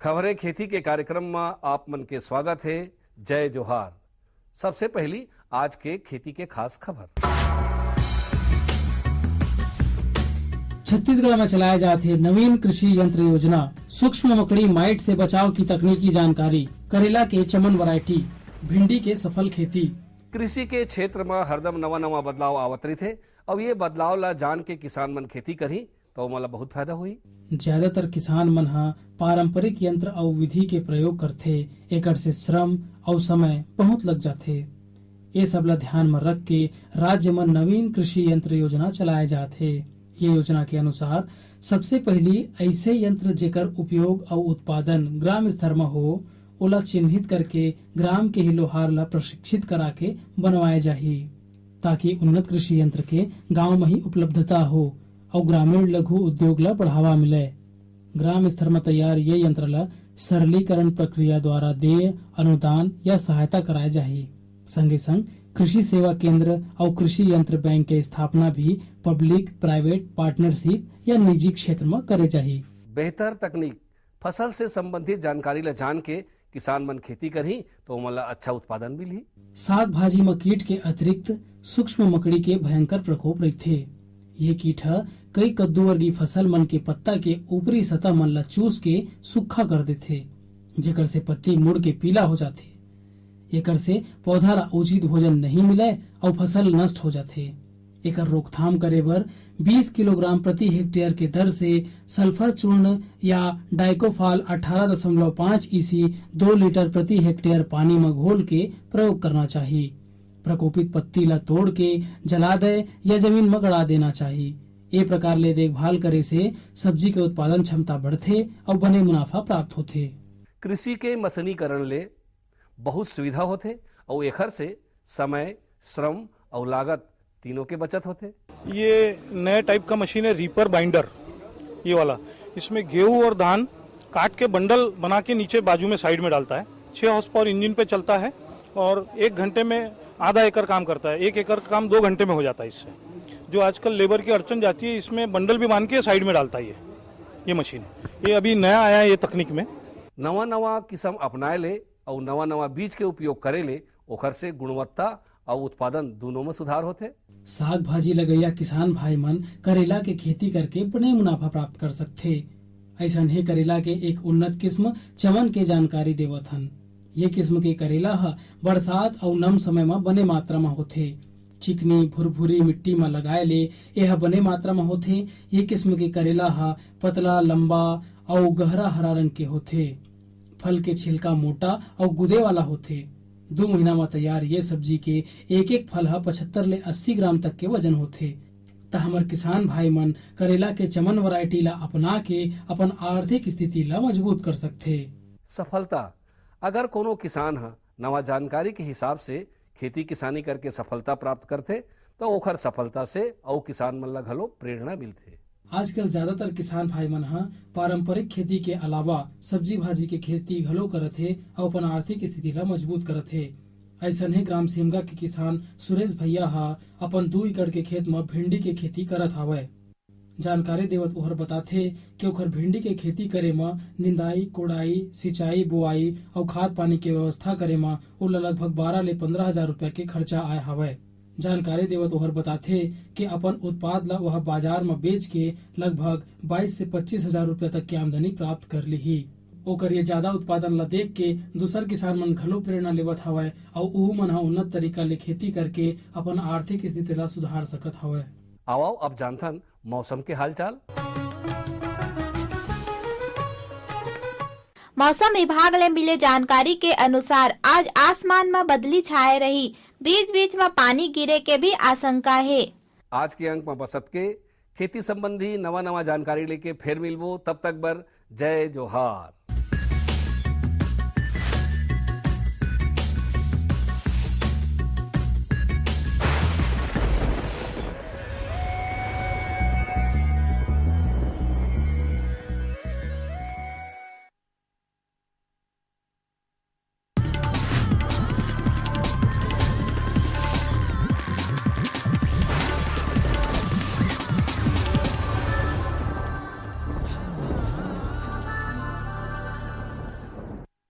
खबरें खेती के कार्यक्रम में आप मन के स्वागत है। जय जोहार। सबसे पहली आज के खेती के खास खबर। छत्तीसगढ़ में चलाए जाते नवीन कृषि यंत्र योजना, सूक्ष्म मकड़ी माइट से बचाव की तकनीकी जानकारी, करेला के चमन वैरायटी, भिंडी के सफल खेती। कृषि के क्षेत्र में हरदम नवा नवा बदलाव आवत रही थे। अब ये बदलाव ला जान के किसान मन खेती करी तो मला बहुत फायदा हुई। ज्यादातर किसान मन हा पारंपरिक यंत्र और विधि के प्रयोग करथे, एकर से श्रम और समय बहुत लग जाथे। ये सब ला ध्यान में रख के राज्य में नवीन कृषि यंत्र योजना चलाए जाथे। ये योजना के अनुसार सबसे पहली ऐसे यंत्र जेकर उपयोग और उत्पादन ग्राम स्तर में हो, ओला चिन्हित करके ग्राम के ही लोहार ला प्रशिक्षित करा के बनवाए जाही, ताकि उन्नत कृषि यंत्र के गांव में ही उपलब्धता हो और ग्रामीण लघु उद्योग ला बढ़ावा मिले। ग्राम स्तर में तैयार ये यंत्र ला सरलीकरण प्रक्रिया द्वारा देय अनुदान या सहायता कराए जाही। संगे संग कृषि सेवा केंद्र और कृषि यंत्र बैंक के स्थापना भी पब्लिक प्राइवेट पार्टनरशिप या निजी क्षेत्र में करे जाही। बेहतर तकनीक, फसल से संबंधित जानकारी ला जान के किसान मन खेती करी तो मला अच्छा उत्पादन मिली। साग भाजी में कीट के अतिरिक्त सूक्ष्म मकड़ी के भयंकर प्रकोप रहथे। ये कीट कई कद्दू वर्गीय फसल मन के पत्ता के ऊपरी सतह मन ला चूस के सूखा कर देथे, जेकर से पत्ती मुड़ के पीला हो जाथे। एकर से पौधा ला उचित भोजन नहीं मिले और फसल नष्ट हो जाथे। एकर रोकथाम करे बर 20 किलोग्राम प्रति हेक्टेयर के दर से सल्फर चूर्ण या डाइकोफाल 18.5 ईसी 2 लीटर प्रति हेक्टेयर पानी में घोल के प्रयोग करना चाहिए। प्रकोपित पत्ती ला तोड़ के जला दे या जमीन में गड़ा देना चाहिए। ए प्रकार ले देखभाल करे से सब्जी के उत्पादन क्षमता बढ़थे और बने मुनाफा प्राप्त होथे। कृषि के मशीनीकरण ले बहुत सुविधा होथे और एकर से समय, श्रम और लागत तीनों के बचत होते। ये नए टाइप का मशीन है रीपर बाइंडर, ये वाला। इसमें गेहूं और धान काट के बंडल बना के नीचे बाजू में साइड में डालता है। 6 हॉर्स पावर इंजन पे चलता है और 1 घंटे में आधा एकड़ काम करता है। 1 एकड़ का काम 2 घंटे में हो जाता है। इससे जो आजकल लेबर की अड़चन जाती है, इसमें बंडल भी बांध के साइड में डालता है ये मशीन। ये अभी नया आया है ये तकनीक में। नवा नवा किस्म अपनाए ले और नवा नवा बीज के उपयोग करे ले, ओकर से गुणवत्ता और उत्पादन दोनों में सुधार होते। साग भाजी लगैया किसान भाई मन करेला के खेती करके बने मुनाफा प्राप्त कर सकथे। ऐसा ही करेला के एक उन्नत किस्म चमन के जानकारी देवत हन। ये किस्म के करेला हा बरसात और नम समय में बने मात्रा में होथे। चिकनी भुरभुरी मिट्टी में लगाए ले यह बने मात्रा में होथे। ये किस्म के करेला हा पतला, लंबा और गहरा हरा रंग के होथे। फल के छिलका मोटा और गुदे वाला होथे। 2 महीना में तैयार ये सब्जी के एक फल 75 ले 80 ग्राम तक के वजन होथे। त हमर किसान भाई मन करेला के चमन वैरायटी ला अपना के अपन आर्थिक स्थिति ला मजबूत कर सकथे। सफलता, अगर कोनो किसान हा नवा जानकारी के हिसाब से खेती किसानी करके सफलता प्राप्त करते तो ओखर सफलता से और किसान मन ला घलो प्रेरणा मिलथे। आजकल ज्यादातर किसान भाई मन हा पारंपरिक खेती के अलावा सब्जी भाजी के खेती घलो करत हे और अपन आर्थिक स्थिति ला मजबूत करत हे। ऐसन ही ग्राम सिमगा के किसान सुरेश भैया हा अपन 2 एकड़ के खेत में भिंडी के खेती करत हावय। जानकारी देवत ओहर बताथे कि ओखर भिंडी के खेती करे में निंदाई, कोड़ाई, सिंचाई, बोआई और खाद पानी के व्यवस्था करे में ओला लगभग 12 ले 15 हजार रुपया के खर्चा आए हावय। जानकारी देवत ओहर बताथे कि अपन उत्पाद ला वह बाजार में बेच के लगभग 22 से 25 हजार रुपया तक की आमदनी प्राप्त कर ली। ओकर ये ज्यादा उत्पादन ला देख के दूसर किसान मन घलो प्रेरणा लेवत हवय और ओहू मन हा उन्नत तरीका ले खेती करके अपन आर्थिक स्थिति ला सुधार सकत हवय। आओ अब जानथन मौसम के हालचाल। मौसम विभाग ले मिले जानकारी के अनुसार आज आसमान में बदली छाए रही, बीच बीच में पानी गिरे के भी आशंका है। आज के अंक में बसत के खेती संबंधी नवा नवा जानकारी लेके फिर मिलबो। तब तक बर जय जोहार।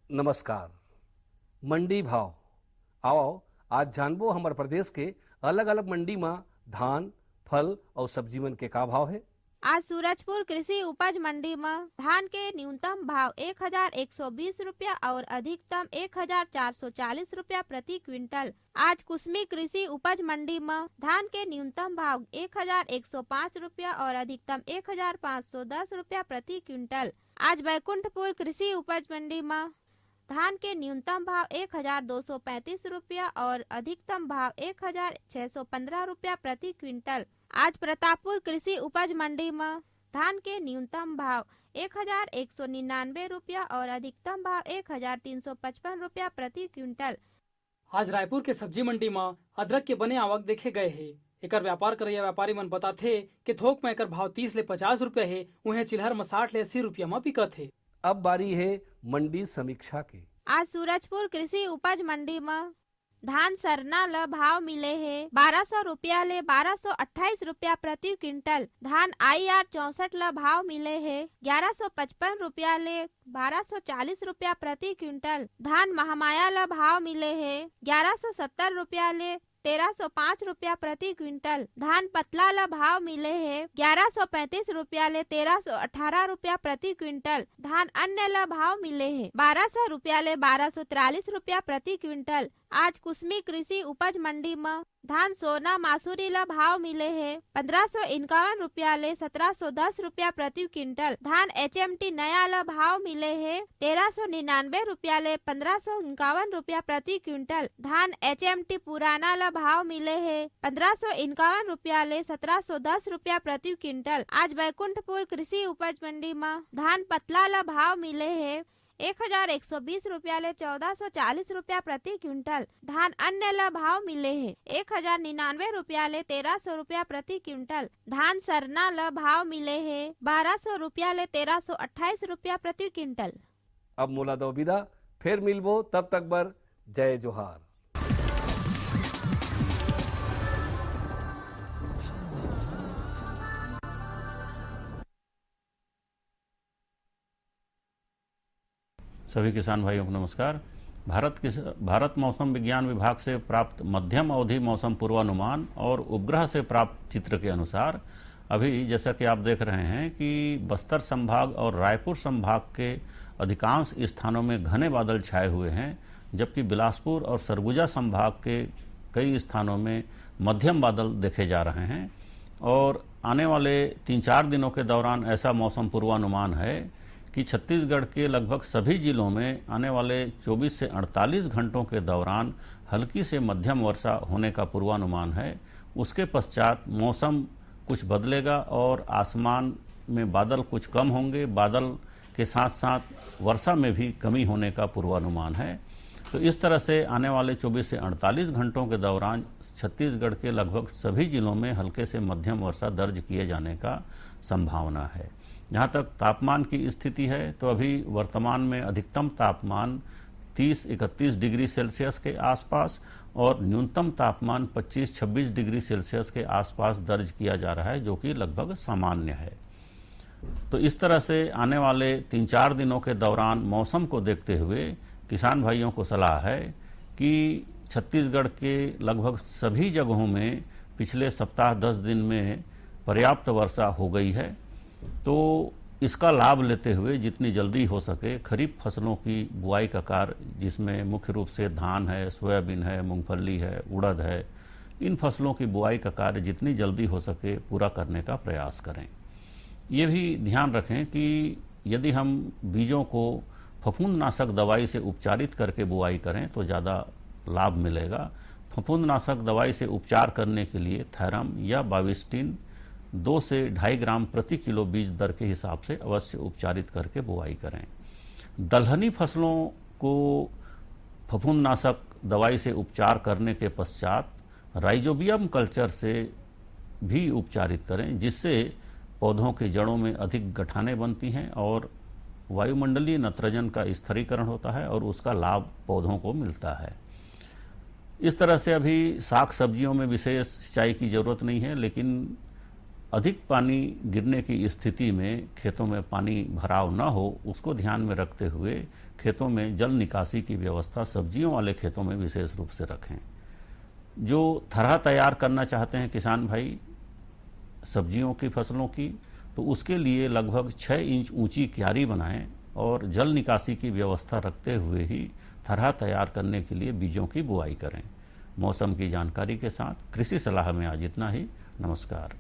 नमस्कार। मंडी भाव आओ आज जानबो हमारे प्रदेश के अलग अलग मंडी में धान, फल और सब्जी मन के का भाव है। आज सूरजपुर कृषि उपज मंडी में धान के न्यूनतम भाव 1120 रुपया और अधिकतम 1440 रुपया प्रति क्विंटल। आज कुसमी कृषि उपज मंडी में धान के न्यूनतम भाव 1105 रुपया और अधिकतम 1510 रुपया प्रति क्विंटल। आज बैकुंठपुर कृषि उपज मंडी में धान के न्यूनतम भाव 1235 रुपया और अधिकतम भाव 1615 रुपया प्रति क्विंटल। आज प्रतापपुर कृषि उपज मंडी में धान के न्यूनतम भाव 1199 रुपया और अधिकतम भाव 1355 रुपया प्रति क्विंटल। आज रायपुर के सब्जी मंडी में अदरक के बने आवक देखे गए है। एकर व्यापार करैया व्यापारी मन बताथे कि थोक में एकर भाव 30 ले 50 रुपया है, उन्हें चिल्हर में 60 ले 80 रुपया में बिकत है। अब बारी है मंडी समीक्षा की। आज सूरजपुर कृषि उपज मंडी में धान सरना ल भाव मिले है 1200 रुपया ले 1228 रुपया प्रति क्विंटल। धान IR 64 ल भाव मिले है 1155 रुपया ले 1240 रुपया प्रति क्विंटल। धान महामाया ल भाव मिले है 1170 रुपया ले 1305 रुपया प्रति क्विंटल। धान पतला ल भाव मिले है 1135 रुपया ले 1318 रुपया प्रति क्विंटल। धान अन्य ल भाव मिले है 1200 रुपया ले 1243 रुपया प्रति क्विंटल। आज कुसमी कृषि उपज मंडी में धान सोना मासूरी ल भाव मिले है 1551 रुपया ले 1710 रुपया प्रति क्विंटल। धान HMT नया ल भाव मिले है 1399 रुपया ले 1551 रुपया प्रति क्विंटल। धान HMT पुराना ल भाव मिले है 1551 रुपया ले 1710 रुपया प्रति क्विंटल। आज बैकुंठपुर कृषि उपज मंडी में धान पतला ल भाव मिले है 1120 रुपया ले 1440 रुपया प्रति क्विंटल। धान अन्य ल भाव मिले है 1099 रुपया ले 1300 रुपया प्रति क्विंटल। धान सरना ल भाव मिले है 1200 रुपया ले 1328 रुपया प्रति क्विंटल। अब मोला दो विदा, फिर मिलबो, तब तक बर जय जोहार। सभी किसान भाइयों को नमस्कार। भारत मौसम विज्ञान विभाग से प्राप्त मध्यम अवधि मौसम पूर्वानुमान और उपग्रह से प्राप्त चित्र के अनुसार अभी जैसा कि आप देख रहे हैं कि बस्तर संभाग और रायपुर संभाग के अधिकांश स्थानों में घने बादल छाए हुए हैं, जबकि बिलासपुर और सरगुजा संभाग के कई स्थानों में मध्यम बादल देखे जा रहे हैं। और आने वाले 3-4 दिनों के दौरान ऐसा मौसम पूर्वानुमान है कि छत्तीसगढ़ के लगभग सभी जिलों में आने वाले 24 से 48 घंटों के दौरान हल्की से मध्यम वर्षा होने का पूर्वानुमान है। उसके पश्चात मौसम कुछ बदलेगा और आसमान में बादल कुछ कम होंगे। बादल के साथ साथ वर्षा में भी कमी होने का पूर्वानुमान है। तो इस तरह से आने वाले 24 से 48 घंटों के दौरान छत्तीसगढ़ के लगभग सभी जिलों में हल्के से मध्यम वर्षा दर्ज किए जाने का संभावना है। जहाँ तक तापमान की स्थिति है तो अभी वर्तमान में अधिकतम तापमान 30-31 डिग्री सेल्सियस के आसपास और न्यूनतम तापमान 25-26 डिग्री सेल्सियस के आसपास दर्ज किया जा रहा है, जो कि लगभग सामान्य है। तो इस तरह से आने वाले 3-4 दिनों के दौरान मौसम को देखते हुए किसान भाइयों को सलाह है कि छत्तीसगढ़ के लगभग सभी जगहों में पिछले सप्ताह 10 दिन में पर्याप्त वर्षा हो गई है। तो इसका लाभ लेते हुए जितनी जल्दी हो सके खरीफ फसलों की बुआई का कार्य, जिसमें मुख्य रूप से धान है, सोयाबीन है, मूंगफली है, उड़द है, इन फसलों की बुआई का कार्य जितनी जल्दी हो सके पूरा करने का प्रयास करें। ये भी ध्यान रखें कि यदि हम बीजों को फफूंदनाशक दवाई से उपचारित करके बुआई करें तो ज़्यादा लाभ मिलेगा। फफूंदनाशक दवाई से उपचार करने के लिए थैरम या बाविस्टिन 2 से 2.5 ग्राम प्रति किलो बीज दर के हिसाब से अवश्य उपचारित करके बुआई करें। दलहनी फसलों को फफूंदनाशक दवाई से उपचार करने के पश्चात राइजोबियम कल्चर से भी उपचारित करें, जिससे पौधों के जड़ों में अधिक गठानें बनती हैं और वायुमंडलीय नाइट्रोजन का स्थिरीकरण होता है और उसका लाभ पौधों को मिलता है। इस तरह से अभी साग सब्जियों में विशेष सिंचाई की जरूरत नहीं है, लेकिन अधिक पानी गिरने की स्थिति में खेतों में पानी भराव न हो, उसको ध्यान में रखते हुए खेतों में जल निकासी की व्यवस्था सब्जियों वाले खेतों में विशेष रूप से रखें। जो थरहा तैयार करना चाहते हैं किसान भाई सब्जियों की फसलों की, तो उसके लिए लगभग 6 इंच ऊंची क्यारी बनाएं और जल निकासी की व्यवस्था रखते हुए ही थरहा तैयार करने के लिए बीजों की बुआई करें। मौसम की जानकारी के साथ कृषि सलाह में आज इतना ही। नमस्कार।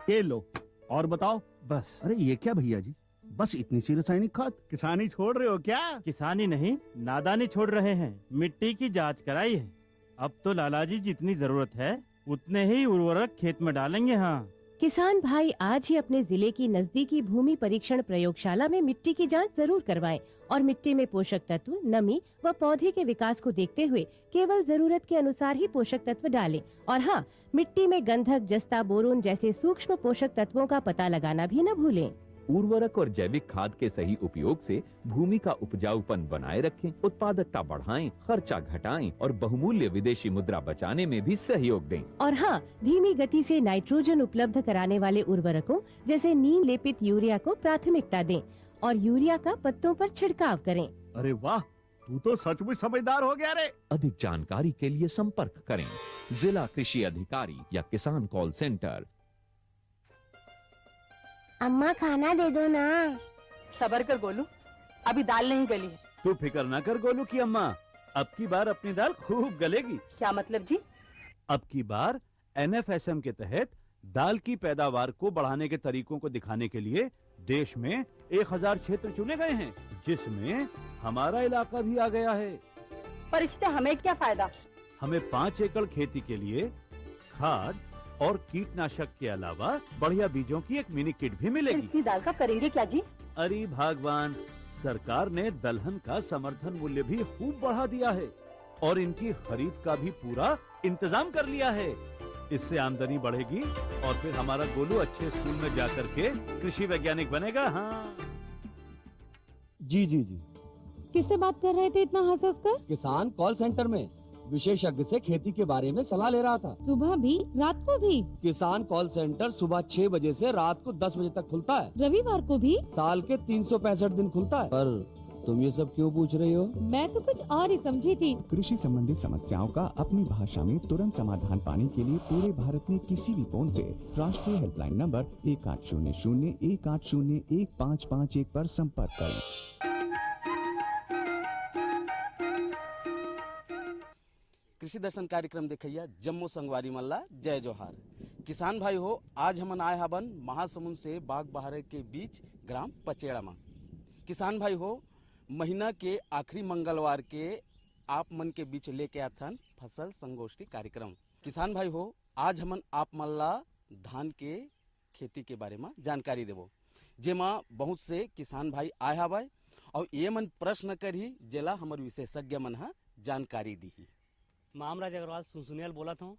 ये लो और बताओ। बस। अरे ये क्या भैया जी, बस इतनी सी रासायनिक खाद? किसानी छोड़ रहे हो क्या? किसानी नहीं, नादानी छोड़ रहे हैं। मिट्टी की जांच कराई है। अब तो लाला जी जितनी जरूरत है उतने ही उर्वरक खेत में डालेंगे। हाँ, किसान भाई आज ही अपने जिले की नजदीकी भूमि परीक्षण प्रयोगशाला में मिट्टी की जांच जरूर करवाएं और मिट्टी में पोषक तत्व, नमी व पौधे के विकास को देखते हुए केवल जरूरत के अनुसार ही पोषक तत्व डालें। और हाँ, मिट्टी में गंधक, जस्ता, बोरोन जैसे सूक्ष्म पोषक तत्वों का पता लगाना भी न भूलें। उर्वरक और जैविक खाद के सही उपयोग से भूमि का उपजाऊपन बनाए रखें, उत्पादकता बढ़ाएं, खर्चा घटाएं और बहुमूल्य विदेशी मुद्रा बचाने में भी सहयोग दें। और हाँ, धीमी गति से नाइट्रोजन उपलब्ध कराने वाले उर्वरकों जैसे नीम लेपित यूरिया को प्राथमिकता दें और यूरिया का पत्तों पर छिड़काव करें। अरे वाह, तू तो सचमुच समझदार हो गया रे। अधिक जानकारी के लिए संपर्क करें जिला कृषि अधिकारी या किसान कॉल सेंटर। अम्मा खाना दे दो ना। सबर कर गोलू, अभी दाल नहीं गली है। तू फिक्र ना कर गोलू की अम्मा, अब की बार अपनी दाल खूब गलेगी। क्या मतलब जी? अब की बार NFSM के तहत दाल की पैदावार को बढ़ाने के तरीकों को दिखाने के लिए देश में 1000 क्षेत्र चुने गए हैं, जिसमें हमारा इलाका भी आ गया है। पर इससे हमें क्या फायदा? हमें 5 एकड़ खेती के लिए खाद और कीटनाशक के अलावा बढ़िया बीजों की एक मिनी किट भी मिलेगी। इतनी दाल का करेंगे क्या जी? अरे भगवान, सरकार ने दलहन का समर्थन मूल्य भी खूब बढ़ा दिया है और इनकी खरीद का भी पूरा इंतजाम कर लिया है। इससे आमदनी बढ़ेगी और फिर हमारा गोलू अच्छे स्कूल में जाकर के कृषि वैज्ञानिक बनेगा। हाँ जी जी जी। किससे बात कर रहे थे इतना हंस हंस कर? किसान कॉल सेंटर में विशेषज्ञ से खेती के बारे में सलाह ले रहा था। सुबह भी, रात को भी? किसान कॉल सेंटर सुबह 6 बजे से रात को 10 बजे तक खुलता है। रविवार को भी? साल के 365 दिन खुलता है। पर तुम ये सब क्यों पूछ रही हो? मैं तो कुछ और ही समझी थी। कृषि संबंधी समस्याओं का अपनी भाषा में तुरंत समाधान पाने के लिए पूरे भारत में किसी भी फोन से राष्ट्रीय हेल्पलाइन नंबर 1800-1801-551 पर संपर्क करें। कृषि दर्शन कार्यक्रम देखिया जम्मू संगवारी मल्ला जय जोहार। किसान भाई हो, आज हमन आए हवन महासमुंद से बाग बहारे के बीच ग्राम पचेड़ा में। किसान भाई हो, महीना के आखिरी मंगलवार के आप मन के बीच लेके आथन फसल संगोष्ठी कार्यक्रम। किसान भाई हो, आज हमन आप मल्ला धान के खेती के बारे में जानकारी देवो, जेमा बहुत से किसान भाई आए हवाए और ये मन प्रश्न करी जेला हमर विशेषज्ञ मन हा जानकारी दी। मामराज अग्रवाल सुनियल बोला था।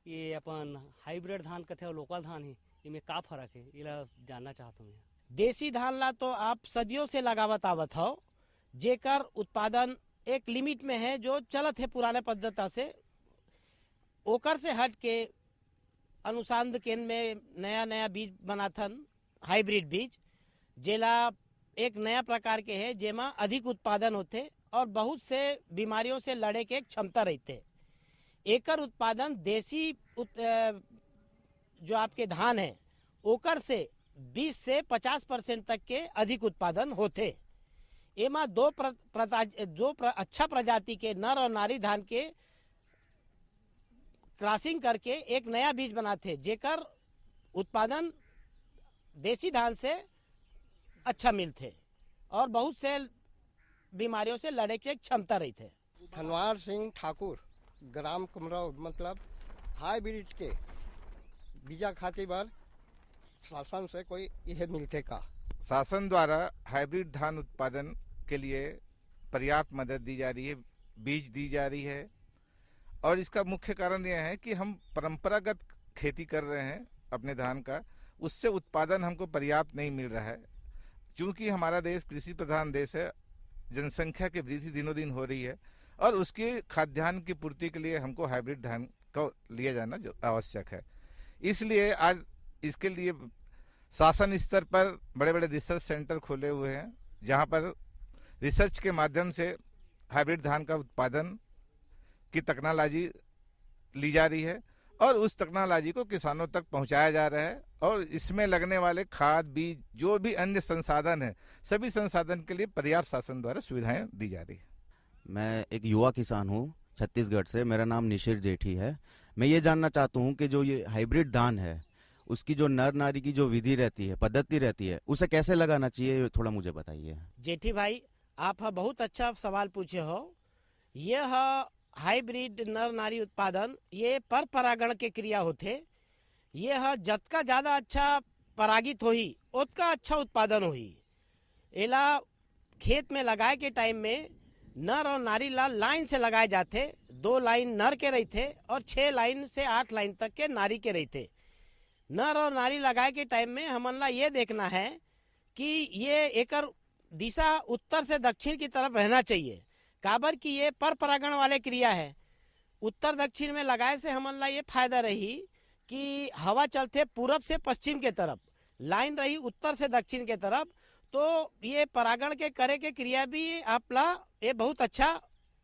ये अपन हाइब्रिड धान कथे और लोकल धान है, इनमें का फर्क है, ये जानना चाहता हूँ। देसी धान ला तो आप सदियों से लगावत आवत हो, जेकर उत्पादन एक लिमिट में है जो चलत है पुराने पद्धति से। ओकर से हट के अनुसंधान केंद्र में नया नया बीज बनाथन, हाइब्रिड बीज, जेला एक नया प्रकार के है, जेमा अधिक उत्पादन होते और बहुत से बीमारियों से लड़े के क्षमता रहते। एकर उत्पादन देसी जो आपके धान है ओकर से 20 से 50% तक के अधिक उत्पादन होते। एमा अच्छा प्रजाति के नर और नारी धान के क्रॉसिंग करके एक नया बीज बनाते, जेकर उत्पादन देसी धान से अच्छा मिलते और बहुत से बीमारियों से लड़े के क्षमता रही थे। धनवार सिंह ठाकुर, ग्राम कुमरौ, मतलब हाइब्रिड के बीजा खातिर बार शासन से कोई यह मिलते का? शासन द्वारा हाइब्रिड धान उत्पादन के लिए पर्याप्त मदद दी जा रही है, बीज दी जा रही है और इसका मुख्य कारण यह है कि हम परंपरागत खेती कर रहे हैं अपने धान का, उससे उत्पादन हमको पर्याप्त नहीं मिल रहा है। चूँकि हमारा देश कृषि प्रधान देश है, जनसंख्या की वृद्धि दिनों दिन हो रही है और उसके खाद्यान्न की पूर्ति के लिए हमको हाइब्रिड धान को लिया जाना जो आवश्यक है। इसलिए आज इसके लिए शासन स्तर पर बड़े बड़े रिसर्च सेंटर खोले हुए हैं, जहां पर रिसर्च के माध्यम से हाइब्रिड धान का उत्पादन की टेक्नोलॉजी ली जा रही है और उस टेक्नोलॉजी को किसानों तक पहुंचाया जा रहा है और इसमें लगने वाले खाद, बीज, जो भी अन्य संसाधन है, सभी संसाधन के लिए पर्याप्त शासन द्वारा सुविधाएं दी जा रही है। मैं एक युवा किसान हूँ छत्तीसगढ़ से, मेरा नाम निशिर जेठी है। मैं ये जानना चाहता हूँ कि जो ये हाइब्रिड धान है उसकी जो नर नारी की जो विधि रहती है, पद्धति रहती है, उसे कैसे लगाना चाहिए, थोड़ा मुझे बताइए। जेठी भाई, आप बहुत अच्छा सवाल पूछे हो। यह हाइब्रिड नर नारी उत्पादन ये पर परागण के क्रिया होते। यह जतका ज्यादा अच्छा परागित होही उतका अच्छा उत्पादन होही। एला खेत में लगाए के टाइम में नर और नारी ला लाइन से लगाए जाते। 2 लाइन नर के रहते और 6 लाइन से 8 लाइन तक के नारी के रहते। नर और नारी लगाए के टाइम में हमन ला ये देखना है कि ये एकर दिशा उत्तर से दक्षिण की तरफ रहना चाहिए, काबर कि ये पर परागण वाले क्रिया है। उत्तर दक्षिण में लगाए से हमन ला ये फायदा रही कि हवा चलते पूरब से पश्चिम के तरफ, लाइन रही उत्तर से दक्षिण के तरफ, तो ये परागण के करे के क्रिया भी आपला ये बहुत अच्छा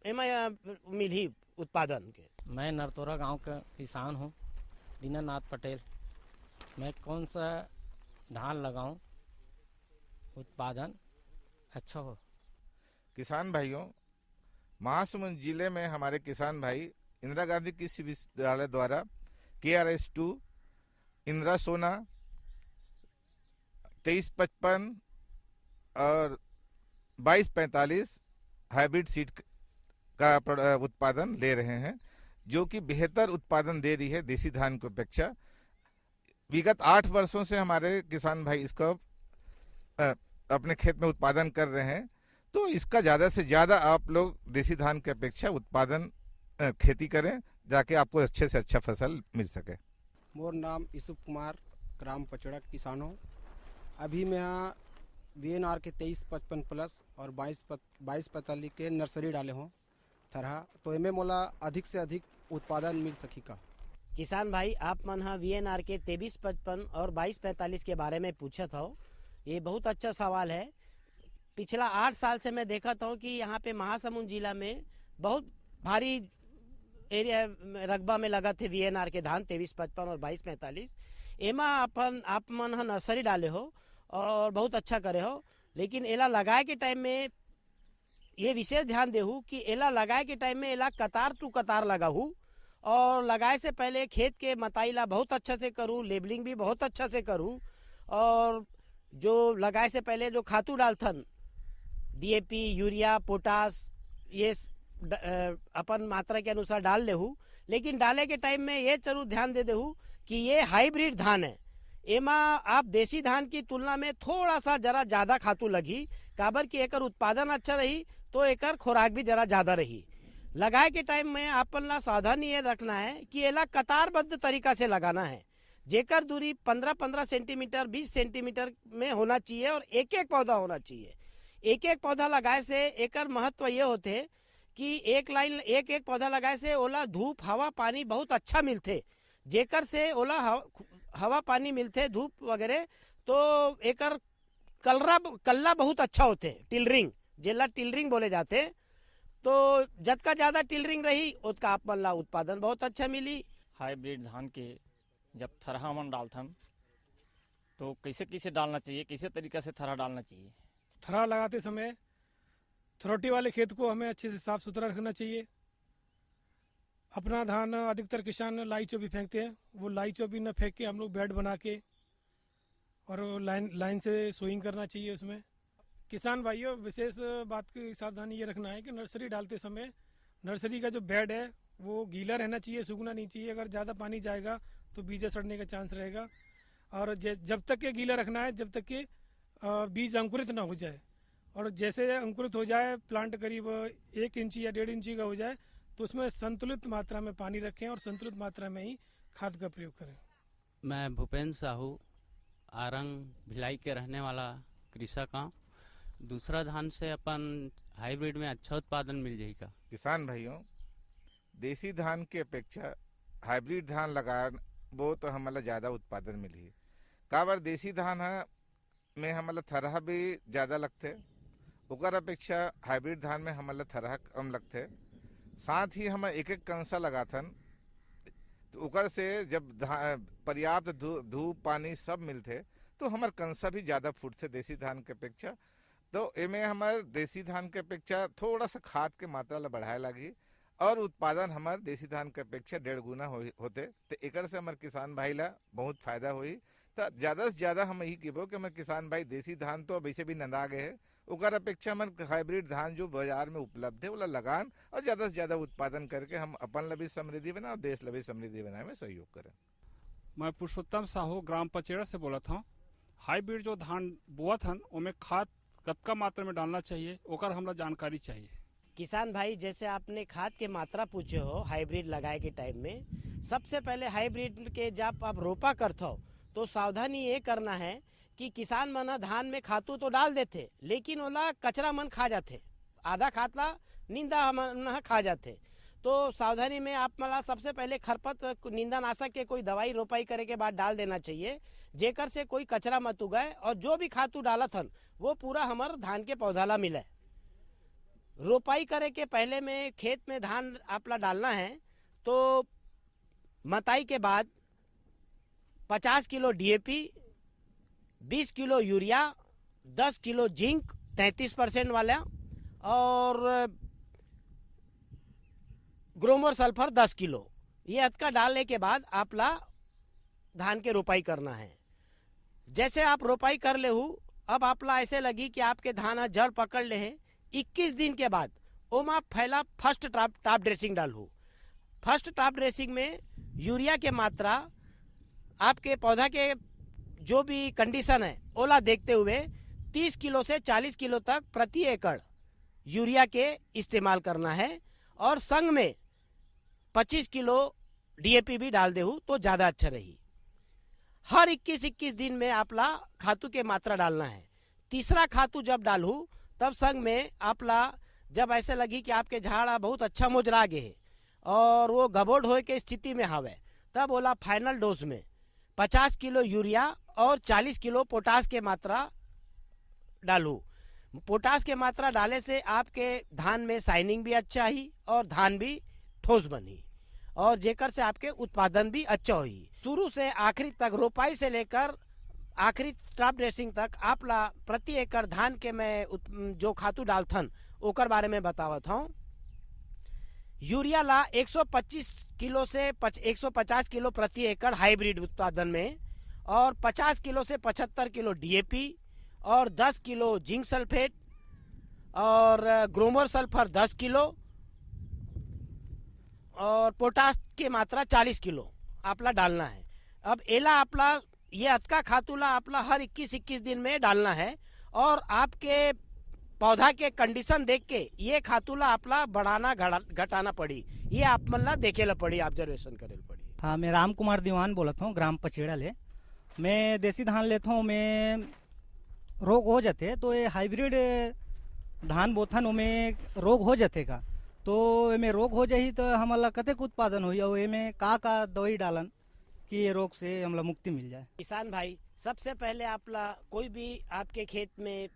मिली उत्पादन के। मैं नरतोरा गांव का किसान हूँ, दीनानाथ पटेल। मैं कौन सा धान लगाऊं उत्पादन अच्छा हो? किसान भाइयों, महासमुंद जिले में हमारे किसान भाई इंदिरा गांधी कृषि विश्वविद्यालय द्वारा KRS-2, इंदिरा सोना 2355 और 2245 हाइब्रिड सीड का उत्पादन ले रहे हैं, जो कि बेहतर उत्पादन दे रही है देसी धान की अपेक्षा। विगत 8 वर्षों से हमारे किसान भाई इसको अपने खेत में उत्पादन कर रहे हैं। तो इसका ज़्यादा से ज़्यादा आप लोग देसी धान की अपेक्षा उत्पादन खेती करें, जाके आपको अच्छे से अच्छा फसल मिल सके। मोर नाम यूसुफ कुमार, ग्राम पचड़ा किसान हूँ। अभी मैं यहाँ VNR के 2355 प्लस और 2245 के नर्सरी डाले हों तरह, तो इनमें मोला अधिक से अधिक उत्पादन मिल सकी का। किसान भाई, आप मन हा VNR के 2355 और 2245 के बारे में पूछा था। ये बहुत अच्छा सवाल है। पिछला 8 साल से मैं देखा था कि यहाँ पे महासमुंद जिला में बहुत भारी एरिया रकबा में लगा थे VNR के धान 2355 और 2245। एमा आप मन हा नर्सरी डाले हो और बहुत अच्छा करे हो, लेकिन एला लगाए के टाइम में ये विशेष ध्यान देहू कि एला लगाए के टाइम में एला कतार टू कतार लगाहू और लगाए से पहले खेत के मताईला बहुत अच्छा से करूँ, लेबलिंग भी बहुत अच्छा से करूँ और जो लगाए से पहले जो खातू डालथन DAP, यूरिया, पोटास, ये अपन मात्रा के अनुसार डाल लेहू। लेकिन डाले के टाइम में ये जरूर ध्यान दे देहू कि ये हाइब्रिड धान है। एमा आप देसी धान की तुलना में थोड़ा सा जरा ज्यादा खातू लगी, काबर कि एकर उत्पादन अच्छा रही तो एकर खुराक भी जरा ज्यादा रही। लगाए के टाइम में अपन ला सावधान ये रखना है कि एला कतारबद्ध तरीका से लगाना है, जेकर दूरी 15-15 सेंटीमीटर 20 सेंटीमीटर में होना चाहिए और एक एक पौधा होना चाहिए। एक एक पौधा लगाए से एकर महत्व ये होते कि एक लाइन एक एक पौधा लगाए से ओला धूप, हवा, पानी बहुत अच्छा मिलते, जेकर से ओला हवा पानी मिलते, धूप वगैरह, तो एकर कल्ला बहुत अच्छा होते। टिलरिंग, जेला टिलरिंग बोले जाते, तो जतका ज्यादा टिलरिंग रही उतका आप मन ला उत्पादन बहुत अच्छा मिली। हाइब्रिड धान के जब थरहा मन डालथन तो कैसे कैसे डालना चाहिए, कैसे तरीका से थरहा डालना चाहिए? थरहा लगाते समय थरोटी वाले खेत को हमें अच्छे से साफ सुथरा रखना चाहिए। अपना धान अधिकतर किसान लाई चौबी फेंकते हैं, वो लाई चौबी न फेंक के हम लोग बेड बना के और लाइन से सोइंग करना चाहिए। उसमें किसान भाइयों विशेष बात की सावधानी ये रखना है कि नर्सरी डालते समय नर्सरी का जो बेड है वो गीला रहना चाहिए, सूखना नहीं चाहिए। अगर ज़्यादा पानी जाएगा तो बीज सड़ने का चांस रहेगा। और जब तक के गीला रखना है जब तक के बीज अंकुरित ना हो जाए, और जैसे अंकुरित हो जाए प्लांट करीब 1 इंची या 1.5 इंची का हो जाए तो उसमें संतुलित मात्रा में पानी रखें और संतुलित मात्रा में ही खाद का प्रयोग करें। मैं भूपेंद्र साहू, आरंग भिलाई के रहने वाला कृषक हूँ। दूसरा धान से अपन हाइब्रिड में अच्छा उत्पादन मिल जाएगा। किसान भाइयों, देसी धान की अपेक्षा हाइब्रिड धान लगाबो तो हमला ज़्यादा उत्पादन मिली। काबर देसी धान में हमला थरहा भी ज़्यादा लगते, ओकर अपेक्षा हाइब्रिड धान में हमला थरहा कम लगते। साथ ही हम एक कंसा लगाथन तो ओकर से जब पर्याप्त धूप पानी सब मिलते तो हमार कंसा भी ज़्यादा फूटते देसी धान के अपेक्षा। तो एमे हमार देसी धान के अपेक्षा थोड़ा सा खाद के मात्रा ला बढ़ाए लगी और उत्पादन हमार देसी धान के अपेक्षा 1.5 गुना होते। तो एकर से हमार किसान भाई ला बहुत फायदा हुई। तो ज़्यादा से ज़्यादा हम यही कहबो कि हमारे किसान भाई देसी धान तो वैसे भी नंदा गए है, ओकर अपेक्षा हमारे हाइब्रिड धान जो बाजार में उपलब्ध है वो लगान और ज़्यादा से ज़्यादा उत्पादन करके हम अपन ला भी समृद्धि बनाए और देश ला भी समृद्धि बनाए में सहयोग करें। मैं पुरुषोत्तम साहू ग्राम पचेड़ा से बोला था। हाइब्रिड जो धान बोआ था उनमें खाद कतका मात्रा में डालना चाहिए ओकर हमरा जानकारी चाहिए। किसान भाई जैसे आपने खाद के मात्रा पूछे हो हाइब्रिड लगाए के टाइम में, सबसे पहले हाइब्रिड के जब आप रोपा करते हो तो सावधानी ये करना है कि किसान मन धान में खातू तो डाल देते लेकिन ओला कचरा मन खा जाते, आधा खातला नींदा मन खा जाते। तो सावधानी में आप मला सबसे पहले खरपत नींदानाशक के कोई दवाई रोपाई करे के बाद डाल देना चाहिए, जेकर से कोई कचरा मत उगाए और जो भी खातू डाला थन वो पूरा हमार धान के पौधा ला मिले। रोपाई करे के पहले में खेत में धान आपला डालना है तो मताई के बाद 50 kilo DAP, 20 kilo urea, 10 kilo zinc 33% वाला और ग्रोमर सल्फर 10 किलो, ये अतका डालने के बाद आपला धान के रोपाई करना है। जैसे आप रोपाई कर ले हूँ अब आपला ऐसे लगी कि आपके धान जड़ पकड़ ले हैं, 21 दिन के बाद ओमा फैला फर्स्ट टॉप ड्रेसिंग डालू। फर्स्ट टॉप ड्रेसिंग में यूरिया के मात्रा आपके पौधा के जो भी कंडीशन है ओला देखते हुए 30 किलो से 40 किलो तक प्रति एकड़ यूरिया के इस्तेमाल करना है और संग में 25 किलो DAP भी डाल देहू तो ज़्यादा अच्छा रही। हर 21-21 दिन में आपला खातू के मात्रा डालना है। तीसरा खातू जब डालू तब संग में आपला जब ऐसे लगी कि आपके झाड़ा बहुत अच्छा मोजरा गए और वो गबोड होए के स्थिति में हवे तब ओला फाइनल डोज में 50 किलो यूरिया और 40 किलो पोटास के मात्रा डालू। पोटास के मात्रा डाले से आपके धान में शाइनिंग भी अच्छा ही और धान भी ठोस बनी और जेकर से आपके उत्पादन भी अच्छा हुई। शुरू से आखिरी तक रोपाई से लेकर आखिरी टॉप ड्रेसिंग तक आपला प्रति एकड़ धान के मैं जो खातू डालथन ओकर बारे में बतावत हूँ। यूरिया ला 125 किलो से 150 किलो प्रति एकड़ हाइब्रिड उत्पादन में और 50 किलो से 75 किलो DAP और 10 किलो जिंक सल्फेट और ग्रोमर सल्फर 10 किलो और पोटास की मात्रा 40 किलो आपला डालना है। अब एला आपला ये अतका खातूला आपला हर 21-21 दिन में डालना है और आपके पौधा के कंडीशन देख के ये खातूला आपला बढ़ाना घटाना पड़ी, ये आप मन ला देखे ला पड़ी, ऑब्जर्वेशन करे ला पड़ी। हाँ, मैं राम कुमार दीवान बोलत हूँ ग्राम पचेड़ा ले। मैं देसी धान लेता हूँ, मैं रोग हो जाते तो ये हाइब्रिड धान बोथन में रोग हो जाते का तो में रोग हो जाही तो हमला कतेक उत्पादन हुई और एमे का दवाई डालन कि ये रोग से हमला मुक्ति मिल जाए। किसान भाई सबसे पहले आपला कोई भी आपके खेत में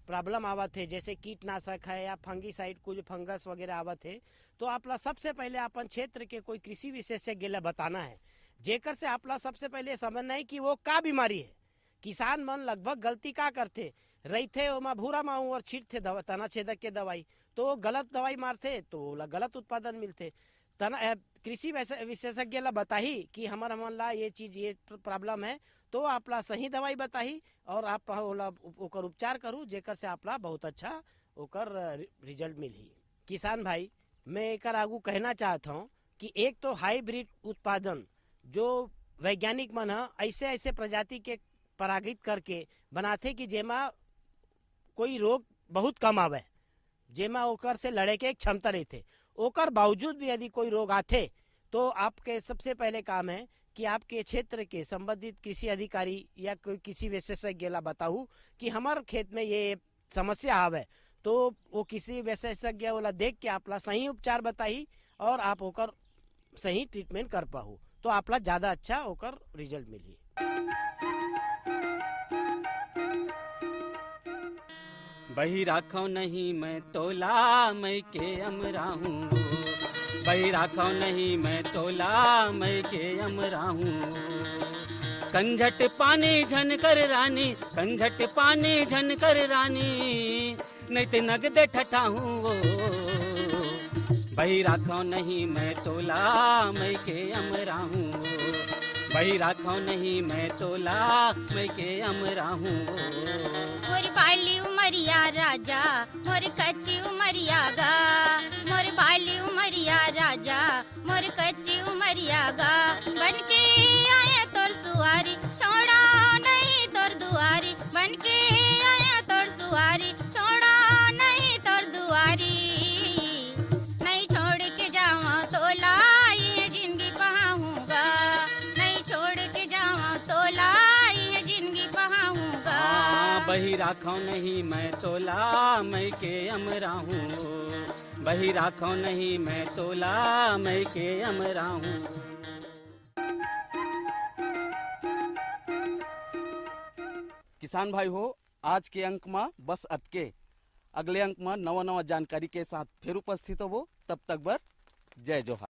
प्रॉब्लम आवत है जैसे कीटनाशक है या फंगीसाइड कुछ फंगस वगैरह आवत है तो आपला सबसे पहले अपन क्षेत्र के कोई कृषि विशेषज्ञ ला बताना है, जेकर से आपला सबसे पहले समझना है कि वो का बीमारी है। किसान मन लगभग गलती का करते रहते ओमा भूरा माऊ और छीटते तना छेदक के दवाई तो गलत दवाई मारते तो गलत उत्पादन मिलते। तना कृषि विशेषज्ञ ला बताही कि हमन ला ये चीज ये प्रॉब्लम है तो आपला सही दवाई बताही और आप ओकर उपचार करू जेकर से आपला बहुत अच्छा ओकर रिजल्ट मिली। किसान भाई मैं एक आगू कहना चाहता हूँ कि एक तो हाइब्रिड उत्पादन जो वैज्ञानिक मन ऐसे ऐसे प्रजाति के परागित करके बनाते कि जेमा कोई रोग बहुत कम आवे, जेमा ओकर से लड़े के एक क्षमता रहते, ओकर बावजूद भी यदि कोई रोग आते तो आपके सबसे पहले काम है कि आपके क्षेत्र के संबंधित कृषि अधिकारी या कोई कृषि विशेषज्ञ ला बताऊ कि हमारे खेत में ये समस्या आवे तो वो किसी विशेषज्ञ वाला देख के आपला सही उपचार बताई और आप ओकर सही ट्रीटमेंट कर पाहू तो आपला ज्यादा अच्छा ओकर रिजल्ट मिली। बही राखो नहीं मैं तोला मैं के अमरा हूँ, बही राखो नहीं मैं तोला मैं के अमरा हूँ। कंझट पानी झनकर रानी, कंझट पानी झनकर रानी, नहीं ते नगदे ठठा हूँ। बही राखो नहीं मैं तोला मैं के अमरा हूँ, बही राखो नहीं मैं तोला मैं के अमरा हूँ। मोर बाली उमरिया राजा मोर कच्ची उमरिया गा, मोर बाली उमरिया राजा मोर कच्ची उमरिया गा। बनके आया तोर सुवारी छोड़ा नहीं तोर दुआरी, बनके आया तोर सुवारी छोड़ा नहीं तोर दुआरी। नहीं छोड़ के जावा तोला ये जिंदगी पहाऊंगा, नहीं छोड़ के जावा तोला ये जिंदगी पहाऊंगा। बही राखो नहीं मैं तोला मैं के अमरा हूँ, बही राखो नहीं मैं तोला मैं के अमरा हूँ। किसान भाई हो, आज के अंक में बस अतके। अगले अंक में नवा नवा जानकारी के साथ फिर उपस्थित हो, तब तक बर जय जोहार।